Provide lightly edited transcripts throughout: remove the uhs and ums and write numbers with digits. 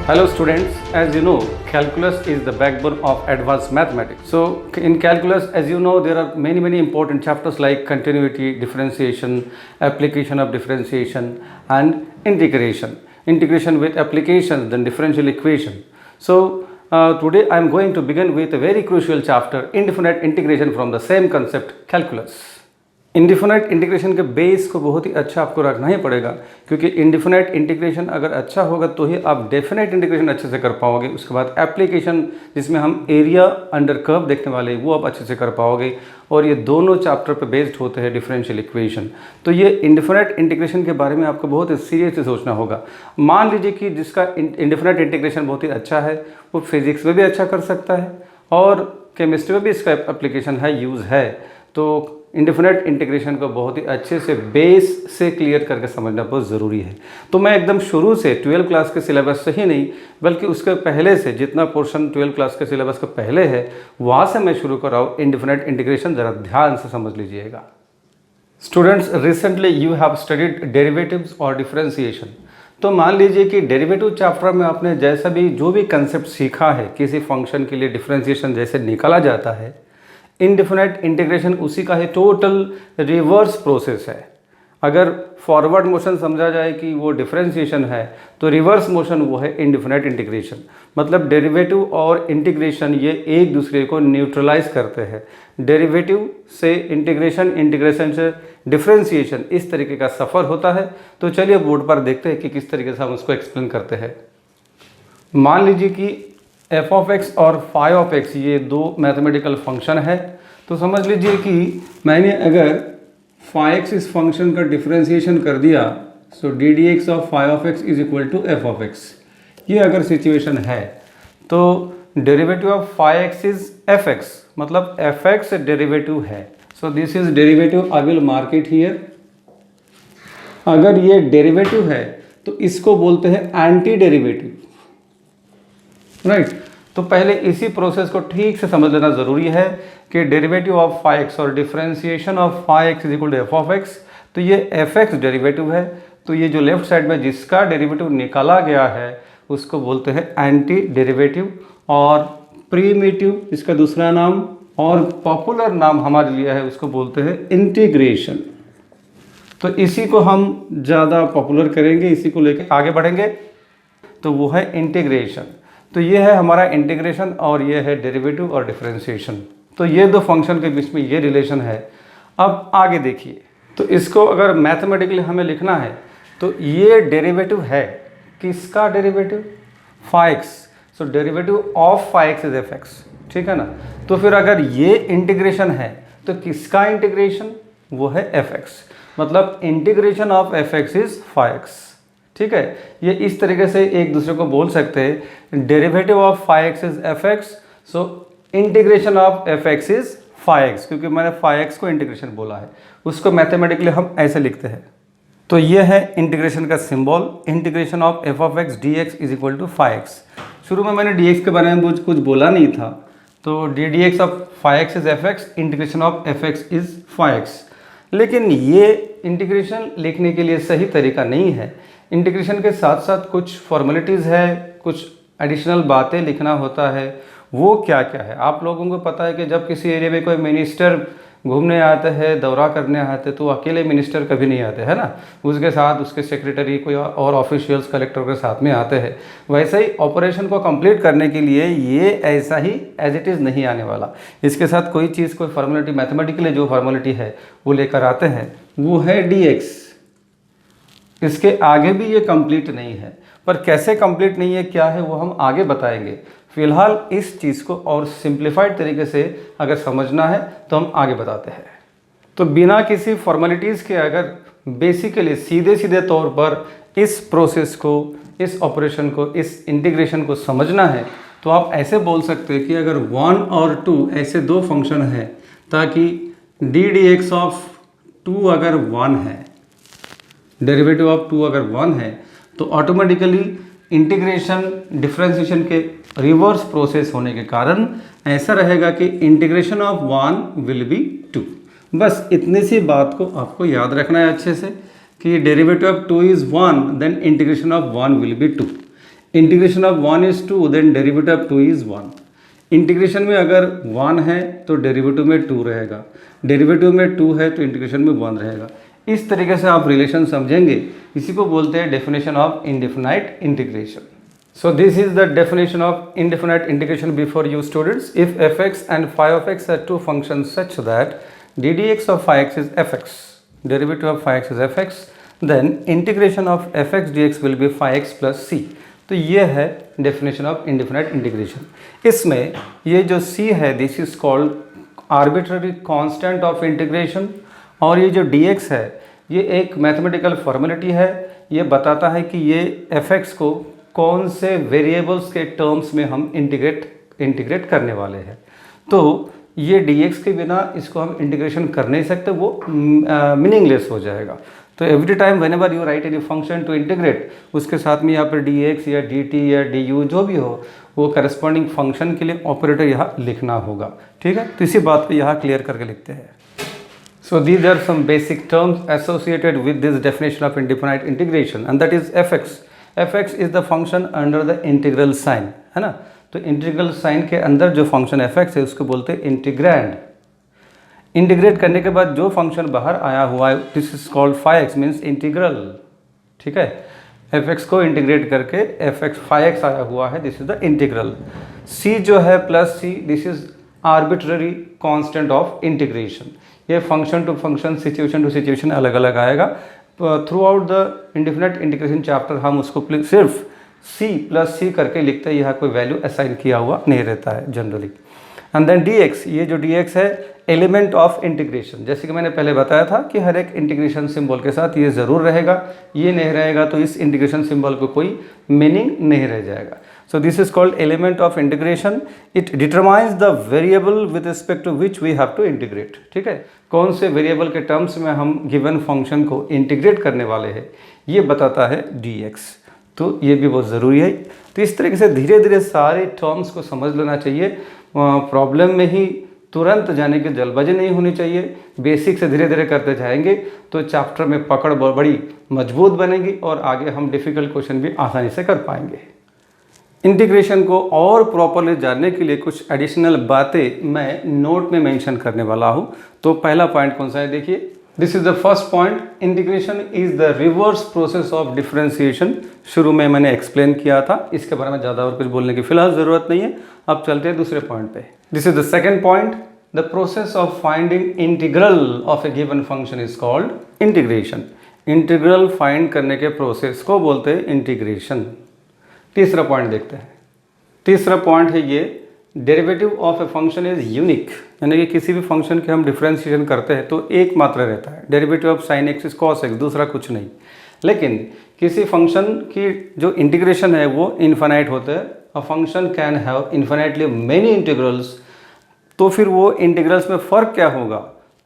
Hello students, as you know, calculus is the backbone of advanced mathematics. So in calculus, as you know, there are many important chapters like continuity, differentiation, application of differentiation and integration. Integration with applications, then differential equation. So today I am going to begin with a very crucial chapter, indefinite integration from the same concept, calculus. Indefinite integration के base को बहुत ही अच्छा आपको रखना ही पड़ेगा, क्योंकि indefinite integration अगर अच्छा होगा तो ही आप डेफिनेट इंटीग्रेशन अच्छे से कर पाओगे। उसके बाद एप्लीकेशन जिसमें हम एरिया अंडर कर्व देखने वाले वो आप अच्छे से कर पाओगे, और ये दोनों चैप्टर पे बेस्ड होते हैं डिफरेंशियल इक्वेशन। तो ये इंडिफिनाइट इंटीग्रेशन के बारे में आपको बहुत ही सीरियसली सोचना होगा। मान लीजिए कि जिसका इंडिफिनाइट इंटीग्रेशन बहुत ही अच्छा है वो फिजिक्स में भी अच्छा कर सकता है और केमिस्ट्री में भी इसका एप्लीकेशन है, यूज़ है। तो इंडिफिनाइट इंटीग्रेशन को बहुत ही अच्छे से बेस से क्लियर करके समझना बहुत ज़रूरी है। तो मैं एकदम शुरू से 12 क्लास के सिलेबस से ही नहीं बल्कि उसके पहले से जितना पोर्शन 12 क्लास के सिलेबस के पहले है वहाँ से मैं शुरू कर रहा हूँ इंडिफिनाइट इंटीग्रेशन। ज़रा ध्यान से समझ लीजिएगा। Students, recently you have studied derivatives और डिफरेंशिएशन। तो मान लीजिए कि डेरिवेटिव चैप्टर में आपने जैसा भी जो भी कंसेप्ट सीखा है, किसी फंक्शन के लिए डिफरेंशिएशन जैसे निकाला जाता है, इनडिफिनाइट इंटीग्रेशन उसी का ही टोटल रिवर्स प्रोसेस है। अगर फॉरवर्ड मोशन समझा जाए कि वो डिफरेंशिएशन है तो रिवर्स मोशन वो है इनडिफिनाइट इंटीग्रेशन। मतलब डेरिवेटिव और इंटीग्रेशन ये एक दूसरे को न्यूट्रलाइज करते हैं। डेरिवेटिव से इंटीग्रेशन, इंटीग्रेशन से डिफरेंशिएशन, इस तरीके का सफ़र होता है। तो चलिए बोर्ड पर देखते हैं कि किस तरीके से हम उसको एक्सप्लेन करते हैं। मान लीजिए कि f ऑफ x और फाई ऑफ x ये दो मैथमेटिकल फंक्शन है। तो समझ लीजिए कि मैंने अगर फाई एक्स इस फंक्शन का डिफरेंशिएशन कर दिया, so d d x of phi of x is equal to f of x. ये अगर सिचुएशन है तो derivative of phi x is f x, मतलब एफ एक्स डेरिवेटिव है। So this is derivative, I will mark it here. अगर ये derivative है तो इसको बोलते हैं एंटी डेरिवेटिव, राइट। तो पहले इसी प्रोसेस को ठीक से समझ लेना ज़रूरी है कि डेरिवेटिव ऑफ फाई एक्स और differentiation of phi x is equal to f of x. तो ये एफ एक्स डेरिवेटिव है, तो ये जो लेफ्ट साइड में जिसका डेरिवेटिव निकाला गया है उसको बोलते हैं एंटी डेरिवेटिव, और प्रीमिटिव इसका दूसरा नाम, और पॉपुलर नाम हमारे लिए है उसको बोलते हैं इंटीग्रेशन। तो इसी को हम ज़्यादा पॉपुलर करेंगे, इसी को लेकर आगे बढ़ेंगे। तो वो है इंटीग्रेशन। तो ये है हमारा इंटीग्रेशन और ये है डेरिवेटिव और डिफरेंशिएशन। तो ये दो फंक्शन के बीच में ये रिलेशन है। अब आगे देखिए, तो इसको अगर मैथमेटिकली हमें लिखना है तो ये डेरिवेटिव है, किसका derivative? Phi x. So derivative of phi x is f x, ठीक है ना। तो फिर अगर ये इंटीग्रेशन है तो किसका इंटीग्रेशन? वो है एफ एक्स, मतलब integration of f x is phi x, ठीक है। ये इस तरीके से एक दूसरे को बोल सकते हैं, derivative of phi x is f x, so integration of f x is phi x, क्योंकि मैंने फाई एक्स को इंटीग्रेशन बोला है। उसको मैथमेटिकली हम ऐसे लिखते हैं। तो ये है इंटीग्रेशन का symbol, integration of f of x d x is equal to phi x. शुरू में मैंने डी एक्स के बारे में कुछ बोला नहीं था, तो d d x of phi x is f x, integration of f x is phi x. लेकिन ये इंटीग्रेशन लिखने के लिए सही तरीका नहीं है। इंटीग्रेशन के साथ साथ कुछ फॉर्मेलिटीज़ है, कुछ एडिशनल बातें लिखना होता है। वो क्या क्या है आप लोगों को पता है कि जब किसी एरिया में कोई मिनिस्टर घूमने आते हैं, दौरा करने आते, तो अकेले मिनिस्टर कभी नहीं आते, है ना। उसके साथ उसके सेक्रेटरी, कोई और ऑफिशियल्स, कलेक्टर के साथ में आते हैं। वैसे ही ऑपरेशन को कंप्लीट करने के लिए ये ऐसा ही एज इट इज़ नहीं आने वाला। इसके साथ कोई चीज़, कोई फॉर्मेलिटी, मैथमेटिकली जो फॉर्मेलिटी है वो लेकर आते हैं, वो है डी एक्स। इसके आगे भी ये कंप्लीट नहीं है, पर कैसे कंप्लीट नहीं है, क्या है, वो हम आगे बताएंगे। फिलहाल इस चीज़ को और सिंप्लीफाइड तरीके से अगर समझना है तो हम आगे बताते हैं। तो बिना किसी फॉर्मेलिटीज़ के अगर बेसिकली सीधे सीधे तौर पर इस प्रोसेस को, इस ऑपरेशन को, इस इंटीग्रेशन को समझना है तो आप ऐसे बोल सकते हैं कि अगर 1 और 2 ऐसे दो फंक्शन हैं, ताकि डी डी एक्स ऑफ 2 अगर 1 है, डेरिवेटिव ऑफ 2 अगर 1 है, तो ऑटोमेटिकली इंटीग्रेशन डिफरेंशिएशन के रिवर्स प्रोसेस होने के कारण ऐसा रहेगा कि इंटीग्रेशन ऑफ 1 विल बी 2। बस इतनी सी बात को आपको याद रखना है अच्छे से कि derivative of 2 is 1, then integration of 1 will be 2। Integration of 1 is 2, then derivative of 2 is 1। Integration में अगर 1 है तो डेरिवेटिव में 2 रहेगा, डेरिवेटिव में 2 है तो इंटीग्रेशन में 1 रहेगा। इस तरीके से आप रिलेशन समझेंगे, इसी को बोलते हैं definition of indefinite integration. So this is the definition of indefinite integration before you students. If fx and phi of x are two functions such that d dx of phi x is fx, derivative of phi x is fx, then integration of fx dx will be phi x plus c. तो ये है definition of indefinite integration. इसमें ये जो c है this is called arbitrary constant of integration, और ये जो dx है ये एक mathematical formality है, ये बताता है कि ये fx को कौन से वेरिएबल्स के टर्म्स में हम इंटीग्रेट करने वाले हैं। तो ये dx के बिना इसको हम इंटीग्रेशन कर नहीं सकते, वो मीनिंगलेस हो जाएगा। तो every time whenever you write any function to integrate, उसके साथ में यहाँ पर dx या dt या du जो भी हो वो करस्पॉन्डिंग फंक्शन के लिए ऑपरेटर यहाँ लिखना होगा। ठीक है, तो इसी बात को यहाँ क्लियर करके लिखते हैं। So these are some basic terms associated with this definition of indefinite integration, and that is fx. fx is the function under the integral sign, है ना। तो इंटीग्रल साइन के अंदर जो फंक्शन fx है उसको बोलते हैं इंटीग्रैंड। इंटीग्रेट करने के बाद जो फंक्शन बाहर आया हुआ है this is called phi x, means integral. ठीक है, fx को इंटीग्रेट करके fx फाई एक्स आया हुआ है, this is the integral. c जो है plus c, this is arbitrary constant of integration. ये function to function, situation to situation अलग अलग आएगा। Throughout the indefinite integration chapter हम उसको सिर्फ c प्लस c करके लिखते हैं, यहाँ कोई वैल्यू असाइन किया हुआ नहीं रहता है जनरली। एंड देन dx, ये जो dx है एलिमेंट ऑफ इंटीग्रेशन। जैसे कि मैंने पहले बताया था कि हर एक इंटीग्रेशन सिंबल के साथ ये ज़रूर रहेगा, ये नहीं रहेगा तो इस इंटीग्रेशन सिंबल को कोई मीनिंग नहीं रह जाएगा। So this is called element of integration. It determines the variable with respect to which we have to integrate. ठीक है, कौन से वेरिएबल के टर्म्स में हम गिवन फंक्शन को इंटीग्रेट करने वाले हैं ये बताता है dx। तो ये भी बहुत ज़रूरी है। तो इस तरीके से धीरे धीरे सारे टर्म्स को समझ लेना चाहिए। प्रॉब्लम में ही तुरंत जाने की जल्दबाजी नहीं होनी चाहिए, बेसिक से धीरे धीरे करते जाएंगे तो चैप्टर में पकड़ बड़ी मजबूत बनेगी और आगे हम डिफ़िकल्ट क्वेश्चन भी आसानी से कर पाएंगे। इंटीग्रेशन को और प्रॉपरली जानने के लिए कुछ एडिशनल बातें मैं नोट में मेंशन करने वाला हूँ। तो पहला पॉइंट कौन सा है, देखिए, this is the first point, integration is the reverse process of differentiation. शुरू में मैंने एक्सप्लेन किया था, इसके बारे में ज़्यादा और कुछ बोलने की फिलहाल ज़रूरत नहीं है। अब चलते हैं दूसरे पॉइंट पे। This is the second point, the process of finding integral of A given function is called integration. Integral find करने के प्रोसेस को बोलते हैं इंटीग्रेशन। तीसरा पॉइंट देखते हैं। तीसरा पॉइंट है ये, derivative of a function is unique, यानी कि किसी भी फंक्शन के हम डिफरेंशिएशन करते हैं तो एक मात्र रहता है। Derivative of sine x is cos x, दूसरा कुछ नहीं। लेकिन किसी फंक्शन की जो इंटीग्रेशन है वो इन्फिनाइट होता है। A function can have infinitely many integrals. तो फिर वो इंटीग्रल्स में फ़र्क क्या होगा,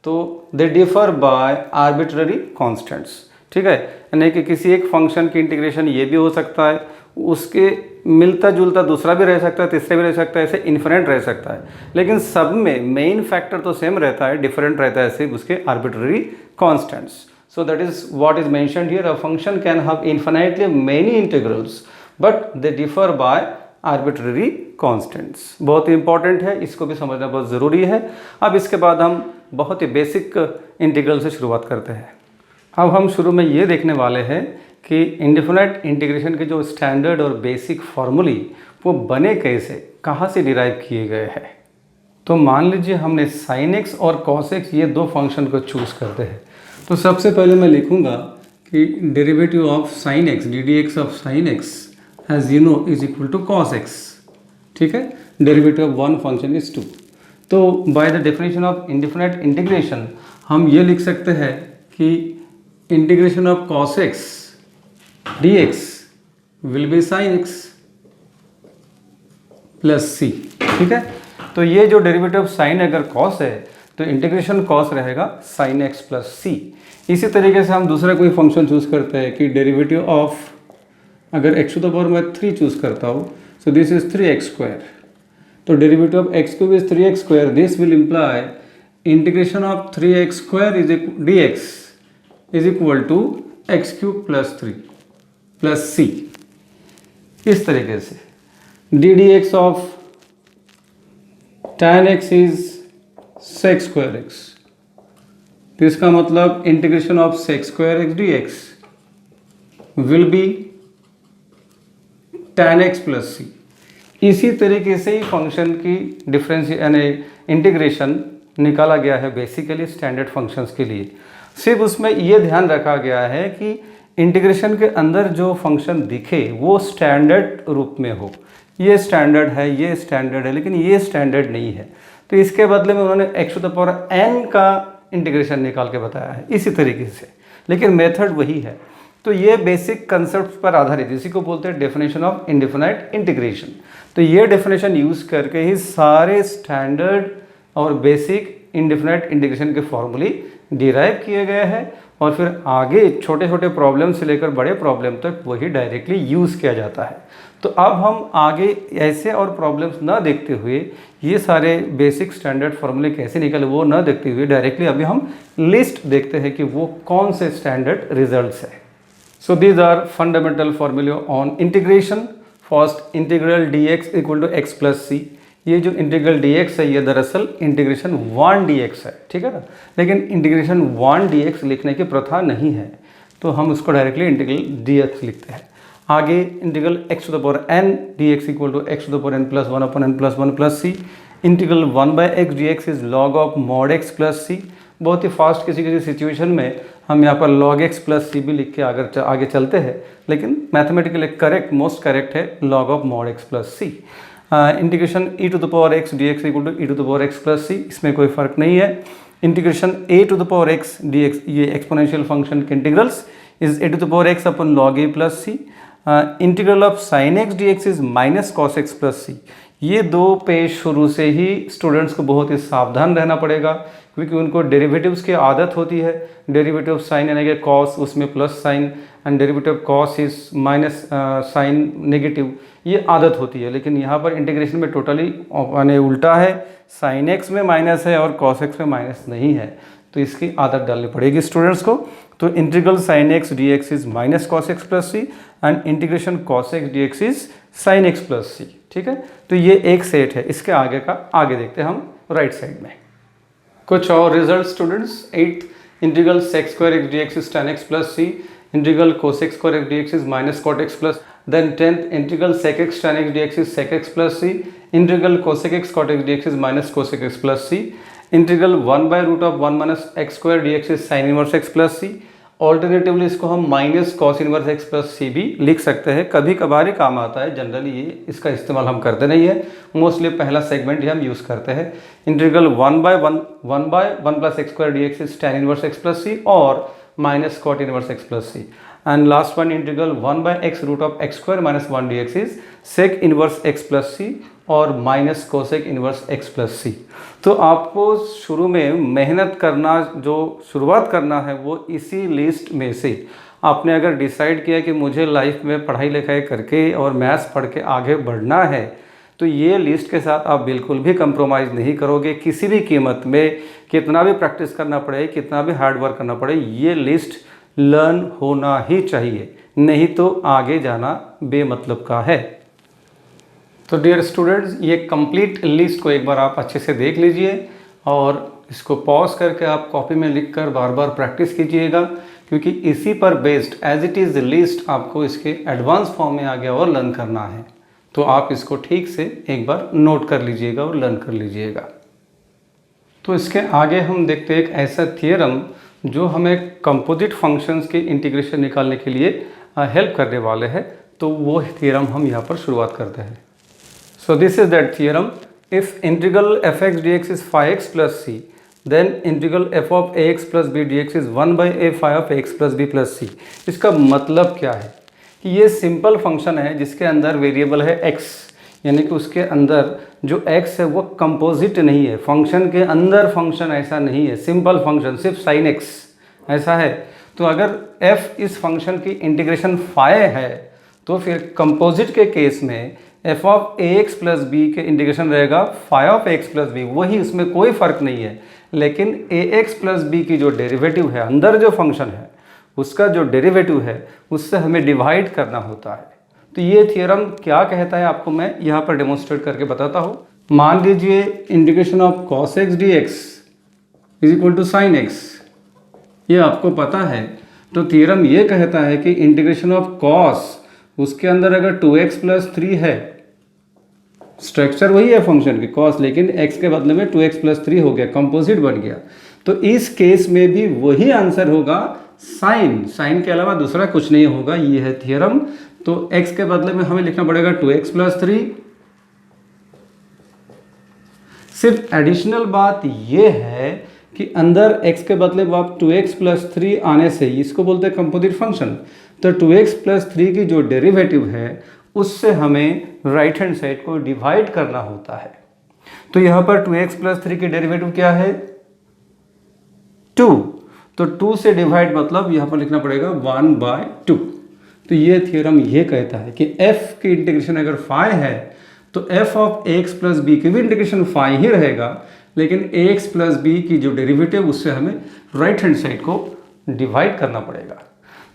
तो they differ by arbitrary constants. ठीक है, यानी कि किसी एक फंक्शन की इंटीग्रेशन ये भी हो सकता है, उसके मिलता जुलता दूसरा भी रह सकता है, तीसरा भी रह सकता है, ऐसे इन्फिनिट रह सकता है। लेकिन सब में मेन फैक्टर तो सेम रहता है, डिफरेंट रहता है सिर्फ उसके arbitrary constants. So that is what is mentioned here, a function can have infinitely many integrals but they differ by arbitrary constants. बहुत ही इंपॉर्टेंट है, इसको भी समझना बहुत ज़रूरी है। अब इसके बाद हम बहुत ही बेसिक इंटीग्रल से शुरुआत करते हैं। अब हम शुरू में ये देखने वाले हैं कि इंडेफिनाइट इंटीग्रेशन के जो स्टैंडर्ड और बेसिक फार्मूले वो बने कैसे, कहाँ से डिराइव किए गए हैं। तो मान लीजिए हमने साइन एक्स और कॉस एक्स ये दो फंक्शन को चूज़ करते हैं। तो सबसे पहले मैं लिखूँगा कि derivative of sine x, d d x of sine x as you know is equal to cos x. ठीक है, derivative of one function is 2। तो by the definition of indefinite integration हम ये लिख सकते हैं कि integration of cos x dx will be sin x plus c। ठीक है, तो ये जो डेरिवेटिव ऑफ साइन अगर कॉस है तो इंटीग्रेशन कॉस रहेगा sin x प्लस c। इसी तरीके से हम दूसरा कोई फंक्शन चूज़ करते हैं कि डेरिवेटिव ऑफ, अगर x टू द पावर मैं 3 चूज़ करता हूँ, so this is 3x square. तो derivative of x cube is 3x square, this will imply integration of 3x square is dx is equal to x cube plus 3 plus c। इस तरीके से d d x of tan x is sec square x, तो इसका मतलब integration of sec square x dx will be tan x plus c। इसी तरीके से ही फंक्शन की डिफरेंस यानी इंटीग्रेशन निकाला गया है बेसिकली स्टैंडर्ड फंक्शंस के लिए। सिर्फ उसमें ये ध्यान रखा गया है कि इंटीग्रेशन के अंदर जो फंक्शन दिखे वो स्टैंडर्ड रूप में हो। ये स्टैंडर्ड है, ये स्टैंडर्ड है, लेकिन ये स्टैंडर्ड नहीं है, तो इसके बदले में उन्होंने x to the power n का इंटीग्रेशन निकाल के बताया है इसी तरीके से, लेकिन मेथड वही है। तो ये बेसिक कंसेप्ट पर आधारित, इसी को बोलते हैं डेफिनेशन ऑफ इंडेफिनाइट इंटीग्रेशन। तो ये डेफिनेशन यूज़ करके ही सारे स्टैंडर्ड और बेसिक इंडेफिनाइट इंटीग्रेशन के फॉर्मूले डिराइव किए गए हैं, और फिर आगे छोटे छोटे प्रॉब्लम से लेकर बड़े प्रॉब्लम तक वही डायरेक्टली यूज़ किया जाता है। तो अब हम आगे ऐसे और प्रॉब्लम्स ना देखते हुए ये सारे बेसिक स्टैंडर्ड फॉर्मूले कैसे निकले वो ना देखते हुए डायरेक्टली अभी हम लिस्ट देखते हैं कि वो कौन से स्टैंडर्ड रिजल्ट्स है। सो दीज आर फंडामेंटल फॉर्मूले on integration. First, integral dx equal to x plus C. ये जो इंटीग्रल dx है ये दरअसल इंटीग्रेशन 1 dx है, ठीक है ना, लेकिन इंटीग्रेशन 1 dx लिखने की प्रथा नहीं है, तो हम उसको डायरेक्टली इंटीग्रल dx लिखते हैं। आगे integral x to the power n dx equal to x to the power n plus 1 upon n plus 1 plus C. Integral 1 by x dx is log of mod x plus C. बहुत ही fast किसी किसी situation में हम यहाँ पर log x plus C भी लिख के आगे चलते हैं, लेकिन मैथमेटिकली करेक्ट, मोस्ट करेक्ट है log of mod x plus C. Integration e to the power x dx equal to e to the power x plus C, इसमें कोई फर्क नहीं है। Integration a to the power x dx, ये exponential function के integrals is a to the power x upon log a plus C. Integral of sine x dx is minus cos x plus C. ये दो page शुरू से ही students को बहुत ही सावधान रहना पड़ेगा, क्योंकि उनको डेरिवेटिव्स की आदत होती है। डेरिवेटिव साइन यानी कि कॉस, उसमें plus sine, and derivative cos is minus sine negative, ये आदत होती है। लेकिन यहाँ पर इंटीग्रेशन में टोटली यानी उल्टा है, साइन एक्स में माइनस है और कॉस एक्स में माइनस नहीं है, तो इसकी आदत डालनी पड़ेगी स्टूडेंट्स को। तो integral sine x d x is minus cos x plus C and integration cos x d x is sine x plus C, ठीक है। तो ये एक सेट है, इसके आगे का आगे देखते हैं हम राइट साइड में। कुछ और result students. 8th, integral sec square x d x is tan x plus C. Integral cosec square x d x is minus cot x plus. Then 10th, integral sec x tan x dx is sec x plus C. Integral cosec x cot x dx is minus cosec x plus C. Integral 1 by root of 1 minus x square d x is sine inverse x plus C. Alternatively इसको हम minus cos inverse x plus C भी लिख सकते हैं, कभी कभार ही काम आता है, जनरली ये इसका इस्तेमाल हम करते नहीं है, मोस्टली पहला सेगमेंट ही हम यूज़ करते हैं। Integral 1 by 1 plus x square d x is tan inverse x plus C और minus cot inverse x plus C. And last one, integral 1 by x root of x square minus 1 d x is sec inverse x plus C और minus cosec inverse x plus C. तो आपको शुरू में मेहनत करना, जो शुरुआत करना है वो इसी लिस्ट में से। आपने अगर डिसाइड किया कि मुझे लाइफ में पढ़ाई लिखाई करके और मैथ्स पढ़ के आगे बढ़ना है, तो ये लिस्ट के साथ आप बिल्कुल भी कंप्रोमाइज़ नहीं करोगे किसी भी कीमत में। कितना भी प्रैक्टिस करना पड़े, कितना भी हार्ड वर्क करना पड़े, ये लिस्ट लर्न होना ही चाहिए, नहीं तो आगे जाना बेमतलब का है। तो डियर स्टूडेंट्स, ये कंप्लीट लिस्ट को एक बार आप अच्छे से देख लीजिए और इसको पॉज करके आप कॉपी में लिखकर बार बार प्रैक्टिस कीजिएगा, क्योंकि इसी पर based as it is list आपको इसके एडवांस फॉर्म में आगे और लर्न करना है। तो आप इसको ठीक से एक बार नोट कर लीजिएगा और लर्न कर लीजिएगा। तो इसके आगे हम देखते हैं एक ऐसा थियरम जो हमें कंपोजिट फंक्शंस के इंटीग्रेशन निकालने के लिए हेल्प करने वाले हैं। तो वो थियरम हम यहाँ पर शुरुआत करते हैं। So this is that theorem. If integral fx dx is phi x plus c, then integral f of ax plus b dx is 1 by a phi of x plus b plus c. इसका मतलब क्या है कि ये simple function है जिसके अंदर variable है x, यानी कि उसके अंदर जो x है वो कंपोजिट नहीं है। फंक्शन के अंदर फंक्शन ऐसा नहीं है, सिंपल फंक्शन सिर्फ साइन x ऐसा है। तो अगर f इस फंक्शन की इंटीग्रेशन फाई है, तो फिर कंपोजिट के केस में f of ax plus B के इंटीग्रेशन रहेगा phi of x plus b, वही, उसमें कोई फ़र्क नहीं है। लेकिन ax प्लस बी की जो डेरिवेटिव है, अंदर जो फंक्शन है उसका जो डेरिवेटिव है उससे हमें डिवाइड करना होता है। तो ये थियरम क्या कहता है आपको मैं यहाँ पर डेमोन्स्ट्रेट करके बताता हूँ। मान लीजिए integration of cos x dx is equal to sin x, ये आपको पता है। तो थियरम ये कहता है कि इंटीग्रेशन ऑफ cos, उसके अंदर अगर 2x प्लस 3 है, स्ट्रक्चर वही है फंक्शन की cos, लेकिन x के बदले में 2x प्लस 3 हो गया, कंपोजिट बन गया। तो इस केस में भी वही आंसर होगा साइन के अलावा दूसरा कुछ नहीं होगा। ये है थियरम। तो x के बदले में हमें लिखना पड़ेगा 2x प्लस 3। सिर्फ एडिशनल बात ये है कि अंदर x के बदले में आप 2x प्लस 3 आने से इसको बोलते हैं कंपोजिट फंक्शन। तो 2x प्लस 3 की जो डेरिवेटिव है उससे हमें राइट हैंड साइड को डिवाइड करना होता है। तो यहाँ पर 2x प्लस 3 की डेरिवेटिव क्या है? 2। तो 2 से डिवाइड मतलब यहाँ पर लिखना पड़ेगा 1/2। तो ये थियरम ये कहता है कि f की इंटीग्रेशन अगर फाई है तो f of ax plus b की भी इंटीग्रेशन फाई ही रहेगा, लेकिन ax प्लस बी की जो डेरिवेटिव उससे हमें राइट हैंड साइड को डिवाइड करना पड़ेगा।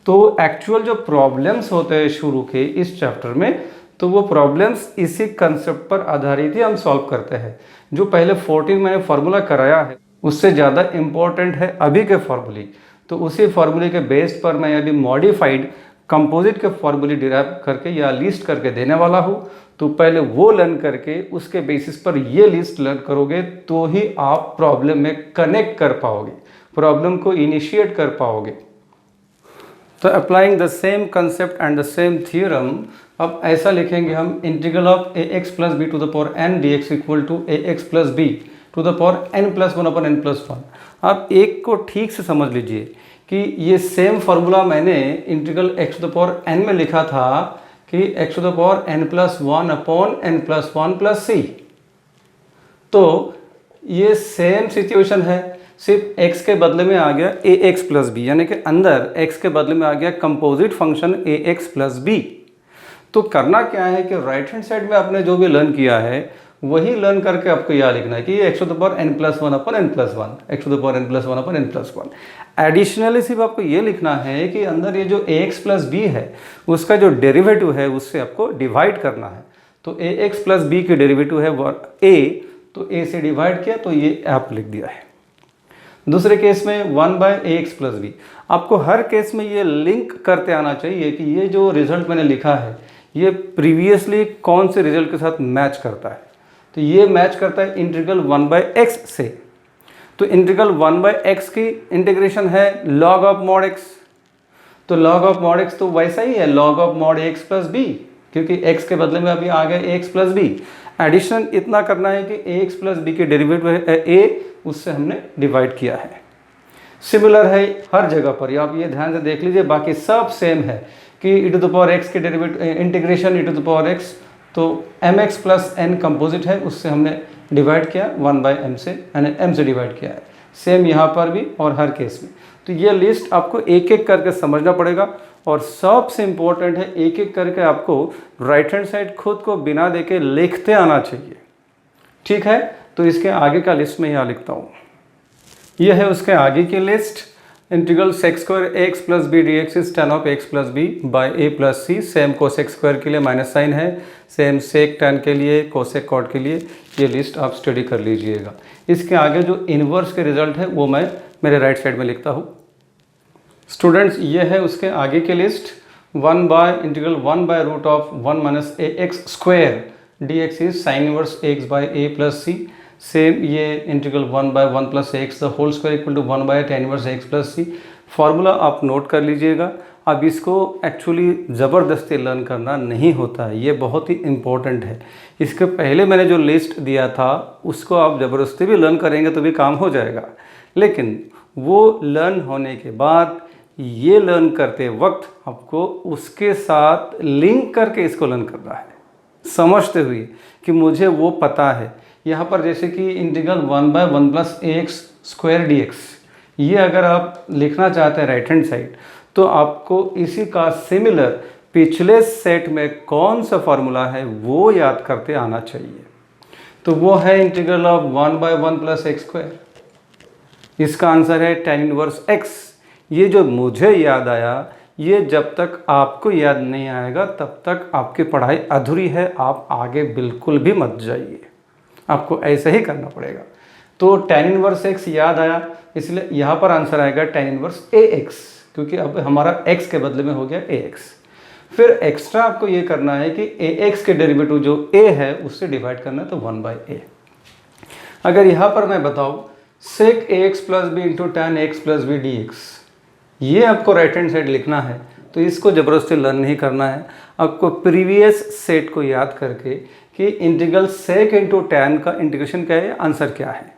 तो एक्चुअल जो प्रॉब्लम्स होते हैं शुरू के इस चैप्टर में, तो वो प्रॉब्लम्स इसी कंसेप्ट पर आधारित ही हम सॉल्व करते हैं। जो पहले 14 मैंने फार्मूला कराया है उससे ज़्यादा इम्पोर्टेंट है अभी के फार्मूले। तो उसी फार्मूले के बेस पर मैं अभी मॉडिफाइड कंपोजिट के फार्मूले डिराइव करके या लिस्ट करके देने वाला हूँ। तो पहले वो लर्न करके उसके बेसिस पर ये लिस्ट लर्न करोगे तो ही आप प्रॉब्लम में कनेक्ट कर पाओगे, प्रॉब्लम को इनिशिएट कर पाओगे। तो applying the same concept and the same theorem, अब ऐसा लिखेंगे हम integral of ax plus b to the power n dx equal to ax plus b to the power n plus 1 upon n plus 1। आप एक को ठीक से समझ लीजिए कि ये सेम फार्मूला मैंने integral x to the power n में लिखा था कि x to the power n plus 1 upon n plus 1 plus c। तो ये सेम सिचुएशन है, सिर्फ x के बदले में आ गया ax प्लस बी, यानी कि अंदर x के बदले में आ गया composite function ax plus b. तो करना क्या है कि राइट हैंड साइड में आपने जो भी लर्न किया है वही लर्न करके आपको यह लिखना है कि x to the power n plus 1 upon n plus 1, x to the power n plus 1 upon n plus 1। Additionally सिर्फ आपको ये लिखना है कि अंदर ये जो ax प्लस बी है उसका जो डेरिवेटिव है उससे आपको डिवाइड करना है। तो ax प्लस बी की डेरिवेटिव है a, तो a से डिवाइड किया तो ये आप लिख दिया है। दूसरे केस में 1/ax प्लस बी। आपको हर केस में ये लिंक करते आना चाहिए कि ये जो रिजल्ट मैंने लिखा है ये प्रीवियसली कौन से रिजल्ट के साथ मैच करता है। तो ये मैच करता है इंटीग्रल 1/x से। तो इंटीग्रल 1/x की इंटीग्रेशन है log ऑफ मॉड x। तो log ऑफ मॉड x तो वैसा ही है log of mod ax plus b, क्योंकि x के बदले में अभी आ गया ax प्लस बी। एडिशन इतना करना है कि ax प्लस बी के डेरिवेटिव है a, उससे हमने डिवाइड किया है। सिमिलर है हर जगह पर, आप ये ध्यान से देख लीजिए, बाकी सब सेम है कि e to the power x के derivative integration e to the power x, तो mx प्लस n कंपोजिट है उससे हमने डिवाइड किया 1/m से, यानी m से डिवाइड किया है। सेम यहाँ पर भी और हर केस में। तो ये लिस्ट आपको एक एक करके समझना पड़ेगा और सबसे इम्पोर्टेंट है एक एक करके आपको राइट हैंड साइड खुद को बिना देके लिखते आना चाहिए। ठीक है, तो इसके आगे का लिस्ट में यहाँ लिखता हूँ। यह है उसके आगे की list. Integral sec square ax plus b d x is tan of x plus b by a plus C. Same cosec square के लिए माइनस साइन है, सेम सेक tan के लिए, कोसेक कॉट के लिए। ये लिस्ट आप स्टडी कर लीजिएगा। इसके आगे जो इन्वर्स के रिजल्ट है वो मैं मेरे राइट साइड में लिखता हूँ। स्टूडेंट्स, ये है उसके आगे की लिस्ट। 1/रूट of 1 minus a x square d x is sine inverse x by a plus C. Same ये integral 1/1 plus x the whole square equal to 1/tan inverse x plus C. Formula आप note कर लीजिएगा। अब इसको actually ज़बरदस्ती learn करना नहीं होता है, ये बहुत ही इम्पोर्टेंट है। इसके पहले मैंने जो लिस्ट दिया था उसको आप ज़बरदस्ती भी लर्न करेंगे तो भी काम हो जाएगा, लेकिन वो लर्न होने के बाद ये लर्न करते वक्त आपको उसके साथ लिंक करके इसको लर्न करना है, समझते हुए कि मुझे वो पता है। यहाँ पर जैसे कि integral 1/1 plus ax square d x, ये अगर आप लिखना चाहते हैं राइट हैंड साइड तो आपको इसी का सिमिलर पिछले सेट में कौन सा फार्मूला है वो याद करते आना चाहिए। तो वो है integral of 1/1 plus x square. इसका आंसर है tan इनवर्स x। ये जो मुझे याद आया ये जब तक आपको याद नहीं आएगा तब तक आपकी पढ़ाई अधूरी है, आप आगे बिल्कुल भी मत जाइए, आपको ऐसे ही करना पड़ेगा। तो tan इनवर्स x याद आया, इसलिए यहाँ पर आंसर आएगा tan इनवर्स ax, क्योंकि अब हमारा x के बदले में हो गया ax। फिर एक्स्ट्रा आपको ये करना है कि ax के डेरिवेटिव जो a है उससे डिवाइड करना है, तो 1/a। अगर यहाँ पर मैं बताऊँ sec ax plus b into tan ax plus b dx, ये आपको राइट हैंड साइड लिखना है, तो इसको ज़बरदस्ती लर्न नहीं करना है। आपको प्रीवियस सेट को याद करके कि इंटीग्रल सेक इंटू टैन का इंटीग्रेशन क्या है, आंसर क्या है।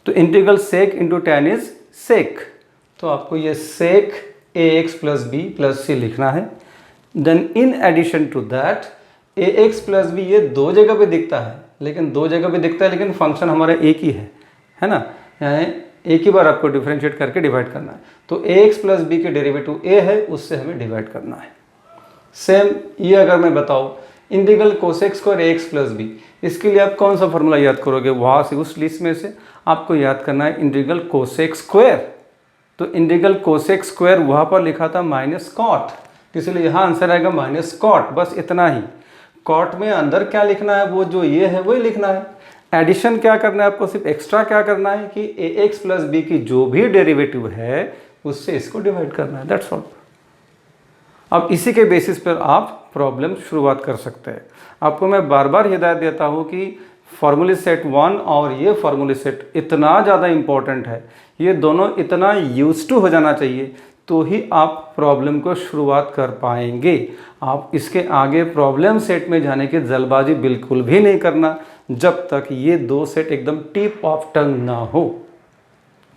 तो integral sec into tan is sec, तो आपको ये sec a x plus b plus c लिखना है। Then in addition to that a x plus b ये दो जगह पे दिखता है, लेकिन दो जगह पे दिखता है लेकिन फंक्शन हमारा एक ही है ना, यानी एक ही बार आपको डिफरेंशिएट करके डिवाइड करना है। तो ए एक्स प्लस बी के डेरिवेटिव ए है, उससे हमें डिवाइड करना है। सेम ये अगर मैं बताऊँ इंटीग्रल कोसेक स्क्वायर ए एक्स प्लस बी, इसके लिए आप कौन सा फॉर्मूला याद करोगे, वहाँ से उस लिस्ट में से आपको याद करना है इंटीग्रल कोसेक स्क्वायर। तो इंटीग्रल कोसेक स्क्वायर वहाँ पर लिखा था माइनस कॉट, इसलिए यहाँ आंसर आएगा माइनस कॉट, बस इतना ही। कॉट में अंदर क्या लिखना है, वो जो ये है वही लिखना है। एडिशन क्या करना है आपको, सिर्फ एक्स्ट्रा क्या करना है कि ए एक्स प्लस बी की जो भी डेरिवेटिव है उससे इसको डिवाइड करना है, दैट्स ऑल। अब इसी के बेसिस पर आप प्रॉब्लम शुरुआत कर सकते हैं। आपको मैं बार बार हिदायत देता हूँ कि फार्मूले सेट 1 और ये फार्मूले सेट इतना ज़्यादा इम्पोर्टेंट है, ये दोनों इतना यूज टू हो जाना चाहिए, तो ही आप प्रॉब्लम को शुरुआत कर पाएंगे। आप इसके आगे प्रॉब्लम सेट में जाने की जल्दबाजी बिल्कुल भी नहीं करना जब तक ये दो सेट एकदम टिप ऑफ टंग ना हो।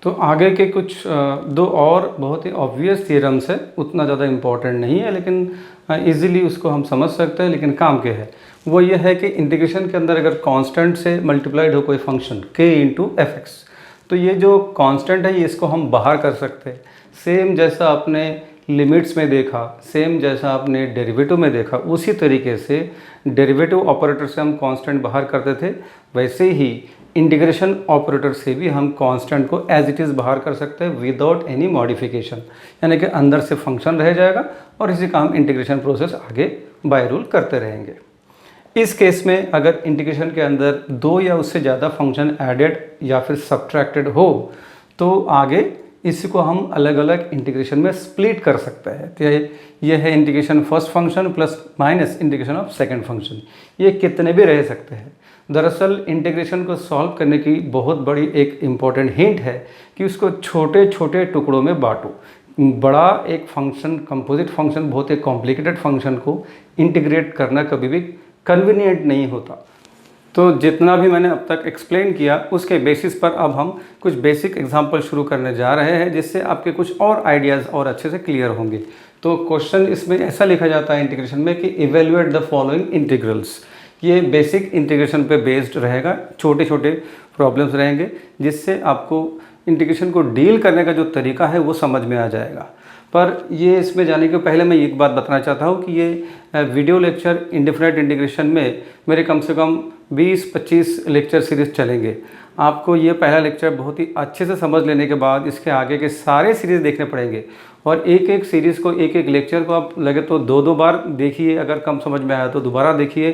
तो आगे के कुछ दो और बहुत ही ऑब्वियस थियरम्स है, उतना ज़्यादा इम्पोर्टेंट नहीं है, लेकिन इजीली उसको हम समझ सकते हैं, लेकिन काम के है। वो ये है कि इंटीग्रेशन के अंदर अगर कांस्टेंट से मल्टीप्लाइड हो कोई function k into F x, तो ये जो कांस्टेंट है ये इसको हम बाहर कर सकते हैं। सेम जैसा आपने लिमिट्स में देखा, सेम जैसा आपने डेरिवेटिव में देखा, उसी तरीके से डेरिवेटिव ऑपरेटर से हम कांस्टेंट बाहर करते थे, वैसे ही इंटीग्रेशन ऑपरेटर से भी हम कांस्टेंट को एज इट इज़ बाहर कर सकते हैं विदाउट एनी मॉडिफिकेशन, यानी कि अंदर से फंक्शन रह जाएगा और इसी का हम इंटीग्रेशन प्रोसेस आगे बाय रूल करते रहेंगे। इस केस में अगर इंटीग्रेशन के अंदर दो या उससे ज़्यादा फंक्शन एडेड या फिर सब्ट्रैक्टेड हो, तो आगे इसी को हम अलग अलग इंटीग्रेशन में स्प्लिट कर सकते हैं। तो ये है integration first function plus minus integration of second function, ये कितने भी रह सकते हैं। दरअसल इंटीग्रेशन को सॉल्व करने की बहुत बड़ी एक इम्पॉर्टेंट हिंट है कि उसको छोटे छोटे टुकड़ों में बांटो। बड़ा एक फंक्शन, कंपोजिट फंक्शन, बहुत एक कॉम्प्लिकेटेड फंक्शन को इंटीग्रेट करना कभी भी कन्वीनियंट नहीं होता। तो जितना भी मैंने अब तक एक्सप्लेन किया उसके बेसिस पर अब हम कुछ बेसिक एग्जांपल शुरू करने जा रहे हैं, जिससे आपके कुछ और आइडियाज़ और अच्छे से क्लियर होंगे। तो क्वेश्चन इसमें ऐसा लिखा जाता है इंटीग्रेशन में कि इवेल्युएट द फॉलोइंग इंटीग्रल्स। ये बेसिक इंटीग्रेशन पे बेस्ड रहेगा, छोटे छोटे प्रॉब्लम्स रहेंगे, जिससे आपको इंटीग्रेशन को डील करने का जो तरीका है वो समझ में आ जाएगा। पर ये इसमें जाने के पहले मैं एक बात बताना चाहता हूँ कि ये वीडियो लेक्चर इंडेफिनिट इंटीग्रेशन में मेरे कम से कम 20-25 लेक्चर सीरीज़ चलेंगे। आपको ये पहला लेक्चर बहुत ही अच्छे से समझ लेने के बाद इसके आगे के सारे सीरीज़ देखने पड़ेंगे, और एक एक सीरीज़ को, एक एक लेक्चर को आप लगे तो 2-2 बार देखिए, अगर कम समझ में आया तो दोबारा देखिए,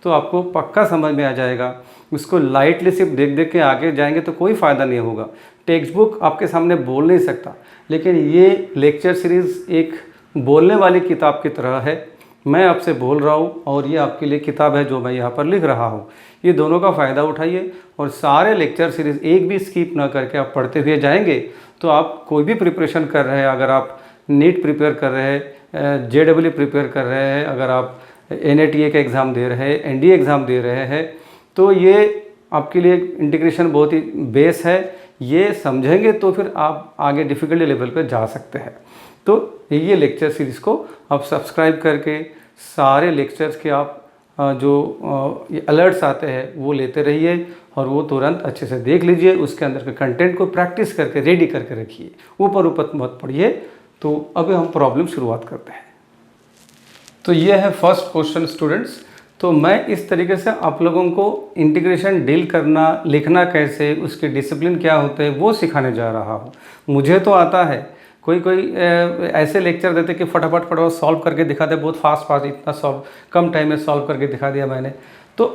तो आपको पक्का समझ में आ जाएगा। उसको लाइटली सिर्फ देख देख के आगे जाएंगे तो कोई फ़ायदा नहीं होगा। टेक्स्ट बुक आपके सामने बोल नहीं सकता, लेकिन ये लेक्चर सीरीज़ एक बोलने वाली किताब की तरह है। मैं आपसे बोल रहा हूँ और ये आपके लिए किताब है जो मैं यहाँ पर लिख रहा हूँ। ये दोनों का फ़ायदा उठाइए और सारे लेक्चर सीरीज़ एक भी स्किप ना करके आप पढ़ते हुए जाएंगे, तो आप कोई भी प्रिपरेशन कर रहे हैं, अगर आप नीट प्रिपेयर कर रहे हैं, JEE प्रिपेयर कर रहे हैं, अगर आप NATA का एग्ज़ाम दे रहे हैं, NDA एग्ज़ाम दे रहे हैं, तो ये आपके लिए इंटीग्रेशन बहुत ही बेस है। ये समझेंगे तो फिर आप आगे डिफ़िकल्टी लेवल पर जा सकते हैं। तो ये लेक्चर सीरीज़ को आप सब्सक्राइब करके सारे लेक्चर्स के आप जो ये अलर्ट्स आते हैं वो लेते रहिए, और वो तुरंत अच्छे से देख लीजिए। उसके अंदर के कंटेंट को प्रैक्टिस करके रेडी करके रखिए, ऊपर ऊपर मत पढ़िए। तो अभी हम प्रॉब्लम शुरुआत करते हैं। तो ये है फर्स्ट क्वेश्चन स्टूडेंट्स। तो मैं इस तरीके से आप लोगों को इंटीग्रेशन डील करना, लिखना कैसे, उसके डिसिप्लिन क्या होते हैं वो सिखाने जा रहा हूँ। मुझे तो आता है, कोई कोई ऐसे लेक्चर देते कि फटाफट फटाफट सॉल्व करके दिखा दे, बहुत फास्ट फास्ट, इतना सॉल्व कम टाइम में सॉल्व करके दिखा दिया मैंने। तो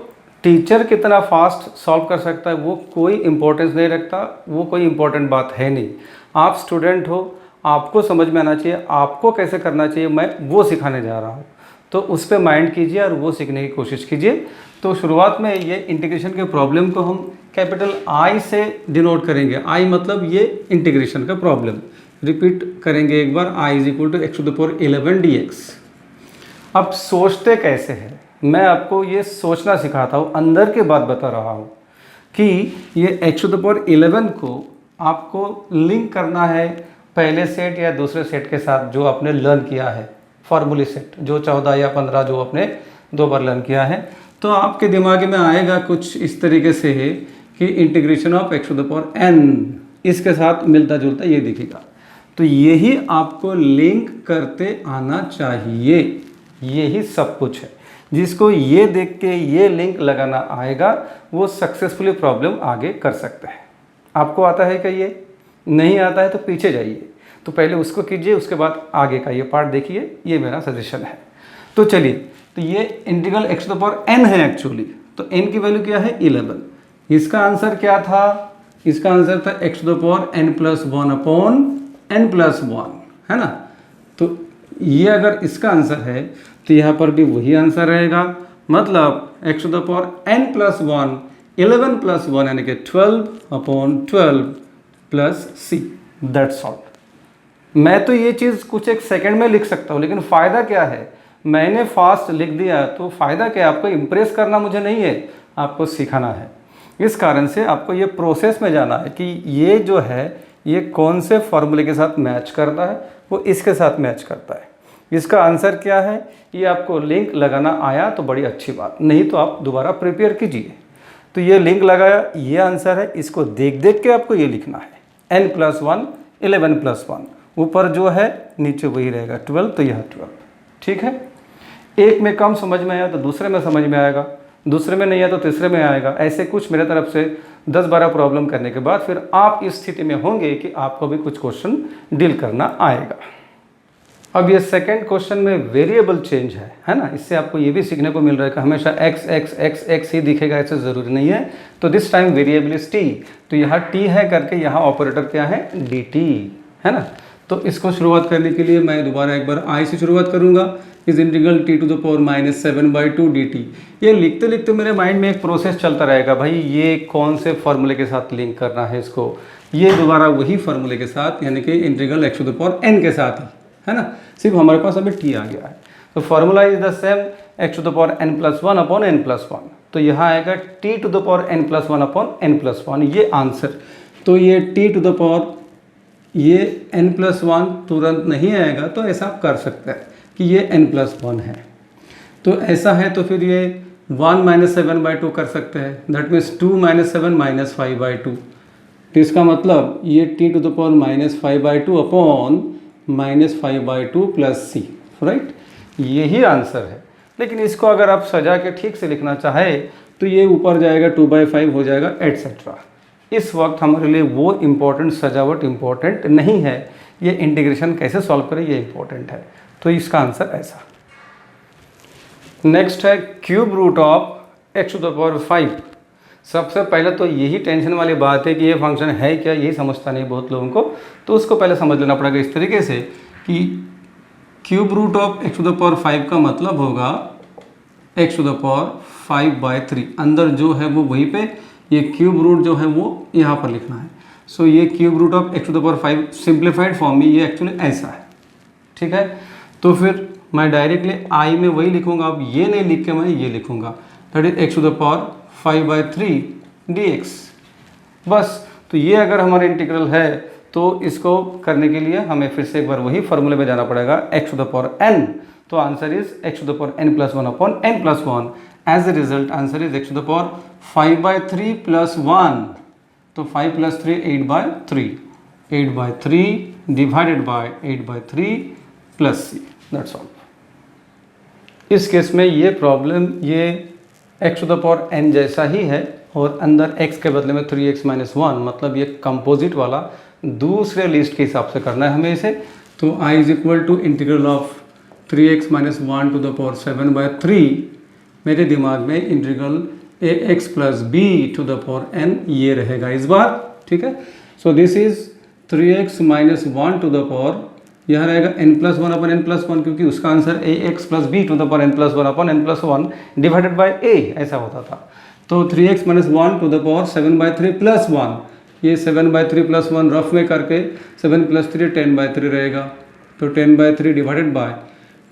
टीचर कितना फास्ट सॉल्व कर सकता है वो कोई इम्पोर्टेंस नहीं रखता, वो कोई इम्पोर्टेंट बात है नहीं। आप स्टूडेंट हो, आपको समझ में आना चाहिए, आपको कैसे करना चाहिए, मैं वो सिखाने जा रहा हूँ। तो उस पर माइंड कीजिए और वो सीखने की कोशिश कीजिए। तो शुरुआत में ये इंटीग्रेशन के प्रॉब्लम को हम कैपिटल I से डिनोट करेंगे। I मतलब ये इंटीग्रेशन का प्रॉब्लम। रिपीट करेंगे एक बार, I is equal to x to the power 11 dx। अब सोचते कैसे हैं, मैं आपको ये सोचना सिखाता हूँ, अंदर के बात बता रहा हूँ कि ये एक्स टू द पावर 11 को आपको लिंक करना है पहले सेट या दूसरे सेट के साथ जो आपने लर्न किया है, फॉर्मूले सेट जो 14 या 15 जो आपने 2 बार लर्न किया है। तो आपके दिमाग में आएगा कुछ इस तरीके से है कि integration of x to the power n इसके साथ मिलता जुलता ये दिखेगा। तो यही आपको लिंक करते आना चाहिए, यही सब कुछ है। जिसको ये देख के ये लिंक लगाना आएगा वो सक्सेसफुली प्रॉब्लम आगे कर सकता है। आपको आता है क्या? ये नहीं आता है तो पीछे जाइए, तो पहले उसको कीजिए, उसके बाद आगे का ये पार्ट देखिए, ये मेरा सजेशन है। तो चलिए, तो ये integral x to the power n है एक्चुअली, तो n की वैल्यू क्या है? 11। इसका आंसर क्या था? इसका आंसर था x to the power n+1 upon n+1, है ना। तो ये अगर इसका आंसर है तो यहाँ पर भी वही आंसर रहेगा, मतलब x to the power n+1 11+1 यानी कि 12 upon 12 plus c, that's all. मैं तो ये चीज़ कुछ एक सेकंड में लिख सकता हूँ, लेकिन फ़ायदा क्या है? मैंने फास्ट लिख दिया तो फ़ायदा क्या है? आपको इम्प्रेस करना मुझे नहीं है, आपको सिखाना है। इस कारण से आपको ये प्रोसेस में जाना है कि ये जो है ये कौन से फॉर्मूले के साथ मैच करता है, वो इसके साथ मैच करता है। इसका आंसर क्या है ये आपको लिंक लगाना आया तो बड़ी अच्छी बात, नहीं तो आप दोबारा प्रिपेयर कीजिए। तो ये लिंक लगाया, ये आंसर है, इसको देख देख के आपको ये लिखना है। n+1 11+1, ऊपर जो है नीचे वही रहेगा 12, तो यह 12, ठीक है। एक में कम समझ में आया तो दूसरे में समझ में आएगा, दूसरे में नहीं आया तो तीसरे में आएगा। ऐसे कुछ मेरे तरफ से 10-12 प्रॉब्लम करने के बाद फिर आप इस स्थिति में होंगे कि आपको भी कुछ क्वेश्चन डील करना आएगा। अब ये सेकंड क्वेश्चन में वेरिएबल चेंज है ना, इससे आपको ये भी सीखने को मिल रहा है कि हमेशा x x x x ही दिखेगा, ऐसे ज़रूरी नहीं है। तो this time variable is t, तो यहाँ t है करके यहाँ ऑपरेटर क्या है? dt, है ना। तो इसको शुरुआत करने के लिए मैं दोबारा एक बार I से शुरुआत करूँगा। Is integral t to the power -7/2 dt। ये लिखते लिखते मेरे माइंड में एक प्रोसेस चलता रहेगा, भाई ये कौन से फॉर्मूले के साथ लिंक करना है इसको, ये दोबारा वही फॉर्मूले के साथ, यानी कि integral x to the power n के साथ ही, है ना। सिर्फ हमारे पास अभी t आ गया है। तो formula is the same, x to the power n+1 upon n+1। तो यहाँ आएगा t to the power n+1 upon n+1, ये आंसर। तो ये t टू द पावर ये n+1 तुरंत नहीं आएगा, तो ऐसा आप कर सकते हैं कि ये n+1 है। तो ऐसा है तो फिर ये 1 - 7/2 कर सकते हैं, दैट मीन्स 2 - 7 - 5/2। तो इसका मतलब ये t to the power -5/2 upon -5/2 plus c, right. यही आंसर है। लेकिन इसको अगर आप सजा के ठीक से लिखना चाहे तो ये ऊपर जाएगा 2/5 हो जाएगा एटसेट्रा। इस वक्त हमारे लिए वो इम्पोर्टेंट सजावट इम्पोर्टेंट नहीं है, ये इंटीग्रेशन कैसे सॉल्व करें ये इम्पोर्टेंट है। तो इसका आंसर ऐसा। नेक्स्ट है cube root of x to the power 5। सबसे पहले तो यही टेंशन वाली बात है कि ये फंक्शन है क्या, यही समझता नहीं बहुत लोगों को। तो उसको पहले समझ लेना पड़ेगा इस तरीके से कि cube root of x to the power 5 का मतलब होगा x टू द पावर 5/3। अंदर जो है वो वहीं पे, ये क्यूब रूट जो है वो यहाँ पर लिखना है। सो ये cube root of x to the power 5 simplified form में ये एक्चुअली ऐसा है, ठीक है। तो फिर मैं डायरेक्टली I में वही लिखूंगा, अब ये नहीं लिख के मैं ये लिखूंगा, that is x to the power 5/3 dx। बस, तो ये अगर हमारा इंटीग्रल है तो इसको करने के लिए हमें फिर से एक बार वही फॉर्मूले में जाना पड़ेगा, x to the power n। तो answer is x to the power n+1 upon n+1। As a result answer is x to the power 5/3 plus 1। तो 5 + 3 8/3, 8/3 divided by 8/3 plus c, that's all. इस केस में ये problem ये x to the power n जैसा ही है और अंदर x के बदले में 3x - 1, मतलब ये कंपोजिट वाला दूसरे लिस्ट के हिसाब से करना है हमें इसे। तो I is equal to integral of 3x minus 1 to the power 7/3, मेरे दिमाग में integral ax plus b to the power n ये रहेगा इस बार, ठीक है। So this is 3x minus 1 to the power, यह रहेगा n plus 1 upon n plus 1, क्योंकि उसका answer ax plus b to the power n plus 1 upon n plus 1 divided by a ऐसा होता था। तो 3x minus 1 to the power 7/3 plus 1, ये 7/3 plus 1 rough में करके 7 प्लस 3 10/3 रहेगा। तो 10/3 divided bye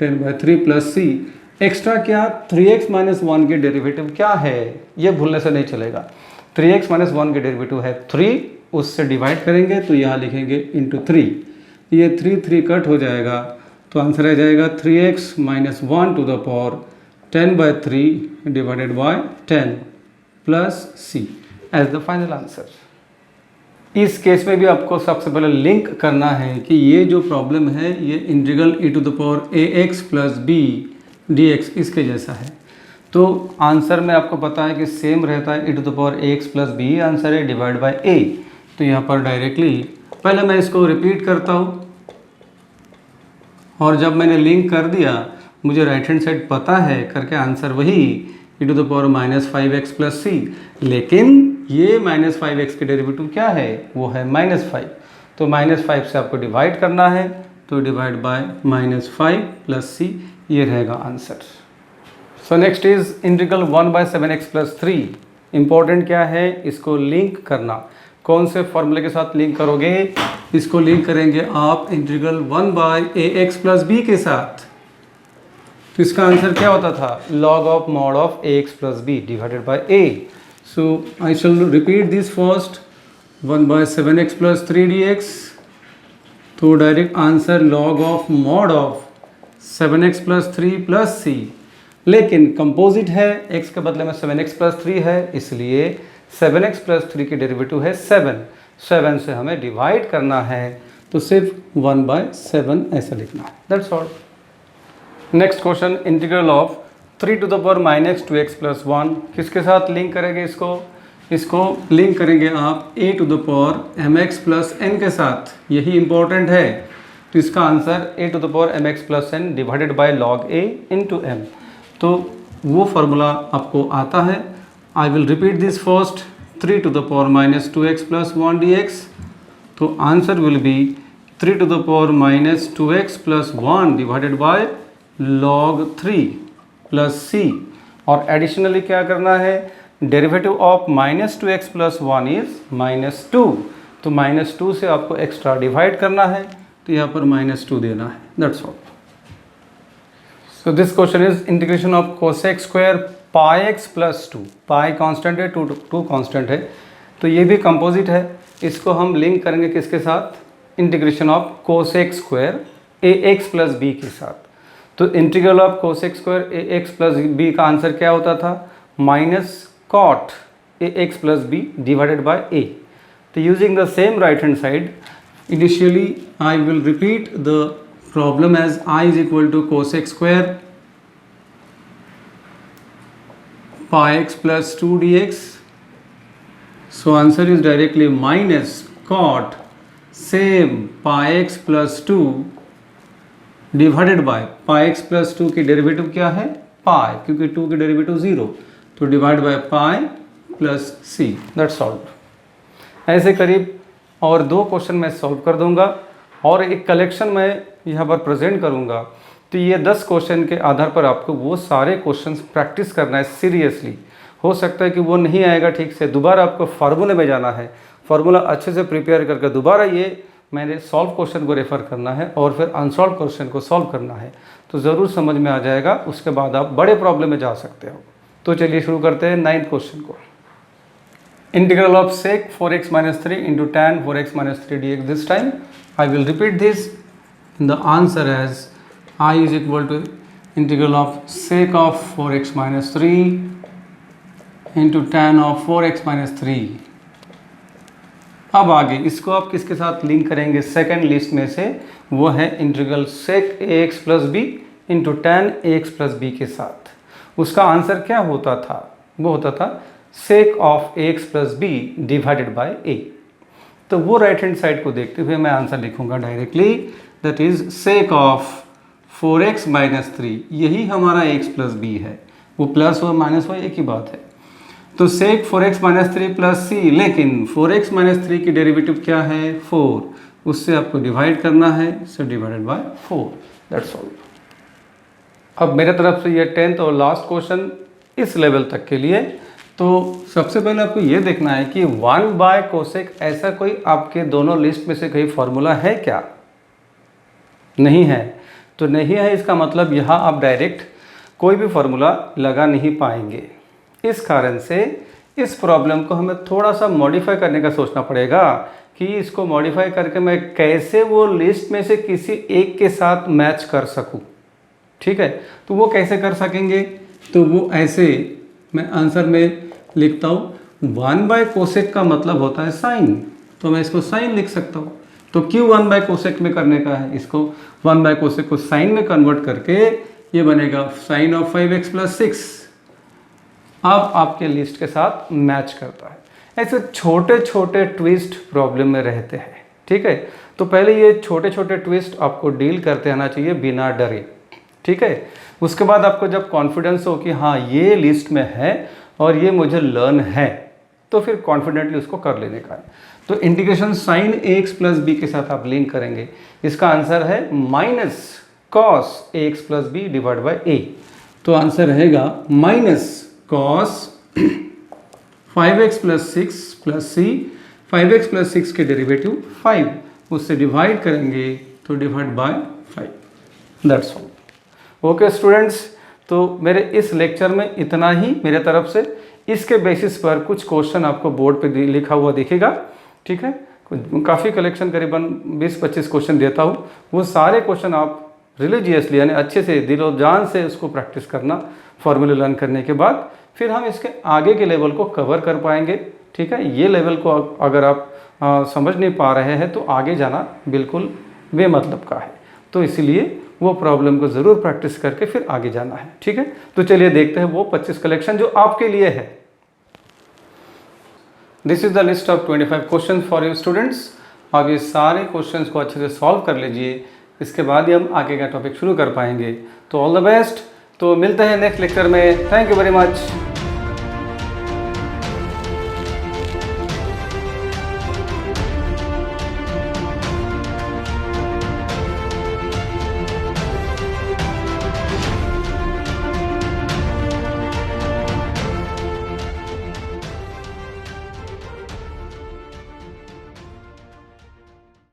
10/3 plus c। Extra क्या 3x माइनस 1 के डेरिवेटिव क्या है ये भूलने से नहीं चलेगा। 3x माइनस 1 के डेरिवेटिव है 3, उससे डिवाइड करेंगे तो यहाँ लिखेंगे इंटू 3, ये 3 कट हो जाएगा तो आंसर आ जाएगा 3x minus 1 to the power 10/3 divided by 10 plus c as the final answer. इस केस में भी आपको सबसे पहले लिंक करना है कि ये जो प्रॉब्लम है ये integral e to the power ax plus b dx इसके जैसा है। तो आंसर में आपको पता है कि सेम रहता है e to the power ax plus b, answer है डिवाइड बाय a। तो यहाँ पर डायरेक्टली पहले मैं इसको रिपीट करता हूँ, और जब मैंने लिंक कर दिया मुझे राइट हैंड साइड पता है करके आंसर वही e to the power minus 5x plus c, लेकिन ये माइनस 5x के डेरिवेटिव क्या है वो है -5। तो -5 से आपको डिवाइड करना है, तो डिवाइड बाय -5 प्लस c ये रहेगा answer. So next is integral 1/7x plus 3। Important क्या है, इसको लिंक करना। कौन से फॉर्मूले के साथ लिंक करोगे, इसको लिंक करेंगे आप इंटीग्रल 1/ax प्लस b के साथ। तो इसका आंसर क्या होता था, log of mod of ax plus b divided by a। So I shall repeat this first 1/7x plus 3 dx। तो direct answer log of mod of 7x plus 3 plus c, लेकिन composite है, x के बदले में 7x plus 3 है, इसलिए 7x plus 3 की derivative है 7 से हमें डिवाइड करना है, तो सिर्फ 1/7 ऐसा लिखना है, that's all. Next question, integral of 3 to the power minus 2x plus 1 किसके साथ लिंक करेंगे इसको लिंक करेंगे आप a to the power mx plus n के साथ, यही इंपॉर्टेंट है। तो इसका answer a to the power mx plus n divided by log a into m। तो वो फार्मूला आपको आता है। I will repeat this first 3 to the power minus 2x plus 1 dx। तो answer will be 3 to the power minus 2x plus 1 divided by log 3 plus c, और additionally क्या करना है, derivative of minus 2x plus 1 is -2। तो -2 से आपको extra divide करना है, तो यहाँ पर -2 देना है, that's all. So this question is integration of cosec square pi x plus 2। Pi constant है, 2 कांस्टेंट है, तो ये भी कंपोजिट है। इसको हम लिंक करेंगे किसके साथ, integration of cosec square ax plus b के साथ। तो integral of cosec square ax plus b का आंसर क्या होता था, minus cot ax plus b divided by a। तो using the same right hand side, initially I will repeat the problem as I is equal to cosec square pi x plus 2 dx. So answer is directly minus cot same pi x plus 2 divided by pi x plus 2 की derivative क्या है, पाई, क्योंकि 2 की derivative 0, तो divide by pi plus c, that's solve. ऐसे करीब और 2 question मैं सॉल्व कर दूंगा और एक कलेक्शन मैं यहाँ पर प्रेजेंट करूँगा। तो ये 10 क्वेश्चन के आधार पर आपको वो सारे क्वेश्चंस प्रैक्टिस करना है सीरियसली। हो सकता है कि वो नहीं आएगा ठीक से, दोबारा आपको फार्मूले में जाना है, फार्मूला अच्छे से प्रिपेयर करके दोबारा ये मैंने सॉल्व क्वेश्चन को रेफ़र करना है और फिर अनसॉल्व क्वेश्चन को सॉल्व करना है, तो ज़रूर समझ में आ जाएगा। उसके बाद आप बड़े प्रॉब्लम में जा सकते हो। तो चलिए शुरू करते हैं 9th क्वेश्चन को। Integral of sec 4x minus 3 into tan 4x minus 3 dx। This time I will repeat this in the answer as I is equal to integral of sec of 4x minus 3 into tan of 4x minus 3। अब आगे इसको आप किसके साथ link करेंगे, second list में से, वो है integral sec ax plus b into tan ax plus B के साथ। उसका आंसर क्या होता था, वो होता था sec of ax plus b divided by a। तो वो राइट हैंड साइड को देखते हुए मैं आंसर लिखूंगा directly, that is sec of 4x minus 3, यही हमारा x प्लस बी है, वो प्लस हो माइनस हो एक ही बात है। तो सेक 4x माइनस 3 प्लस सी, लेकिन 4x माइनस 3 की डेरिवेटिव क्या है 4, उससे आपको डिवाइड करना है, so divided by 4, that's all. अब मेरे तरफ से ये 10th और लास्ट क्वेश्चन इस लेवल तक के लिए। तो सबसे पहले आपको ये देखना है कि 1 बाय कोसेक ऐसा कोई आपके दोनों लिस्ट में से कोई फॉर्मूला है क्या? नहीं है। तो नहीं है इसका मतलब यहाँ आप डायरेक्ट कोई भी फॉर्मूला लगा नहीं पाएंगे। इस कारण से इस प्रॉब्लम को हमें थोड़ा सा मॉडिफाई करने का सोचना पड़ेगा कि इसको मॉडिफाई करके मैं कैसे वो लिस्ट में से किसी एक के साथ मैच कर सकूं। ठीक है, तो वो कैसे कर सकेंगे? तो वो ऐसे मैं आंसर में लिखता हूँ 1 बाय कोसेक का मतलब होता है साइन, तो मैं इसको साइन लिख सकता हूँ। तो क्यों 1 बाय कोसेक में करने का है, इसको 1 बाय कोसेक को साइन में कन्वर्ट करके ये बनेगा साइन ऑफ 5x प्लस 6, अब आपके लिस्ट के साथ मैच करता है। ऐसे छोटे छोटे ट्विस्ट प्रॉब्लम में रहते हैं। ठीक है, तो पहले ये छोटे छोटे ट्विस्ट आपको डील करते आना चाहिए बिना डरे। ठीक है, उसके बाद आपको जब कॉन्फिडेंस हो कि हाँ ये लिस्ट में है और ये मुझे लर्न है, तो फिर कॉन्फिडेंटली उसको कर लेने का है। तो integration sine ax plus B के साथ आप लिंक करेंगे, इसका आंसर है minus cos ax plus B divide by A. तो आंसर रहेगा minus cos 5x plus 6 plus C, 5x plus 6 के डेरिवेटिव 5, उससे डिवाइड करेंगे तो divide by 5, that's all. Okay students, तो मेरे इस लेक्चर में इतना ही मेरे तरफ से। इसके बेसिस पर कुछ क्वेश्चन आपको बोर्ड पे लिखा हुआ दिखेगा। ठीक है, काफ़ी कलेक्शन करीबन 20-25 क्वेश्चन देता हूँ, वो सारे क्वेश्चन आप रिलीजियसली यानी अच्छे से दिलो जान से उसको प्रैक्टिस करना। फॉर्मूले लर्न करने के बाद फिर हम इसके आगे के लेवल को कवर कर पाएंगे। ठीक है, ये लेवल को अगर आप समझ नहीं पा रहे हैं तो आगे जाना बिल्कुल बेमतलब का है। तो इसीलिए वो प्रॉब्लम को ज़रूर प्रैक्टिस करके फिर आगे जाना है। ठीक है, तो चलिए देखते हैं वो 25 कलेक्शन जो आपके लिए है। This is the list of 25 question for you students. अब ये सारे क्वेश्चंस को अच्छे से सॉल्व कर लीजिए, इसके बाद ही हम आगे का टॉपिक शुरू कर पाएंगे। तो ऑल द बेस्ट, तो मिलते हैं नेक्स्ट लेक्चर में। Thank you very much.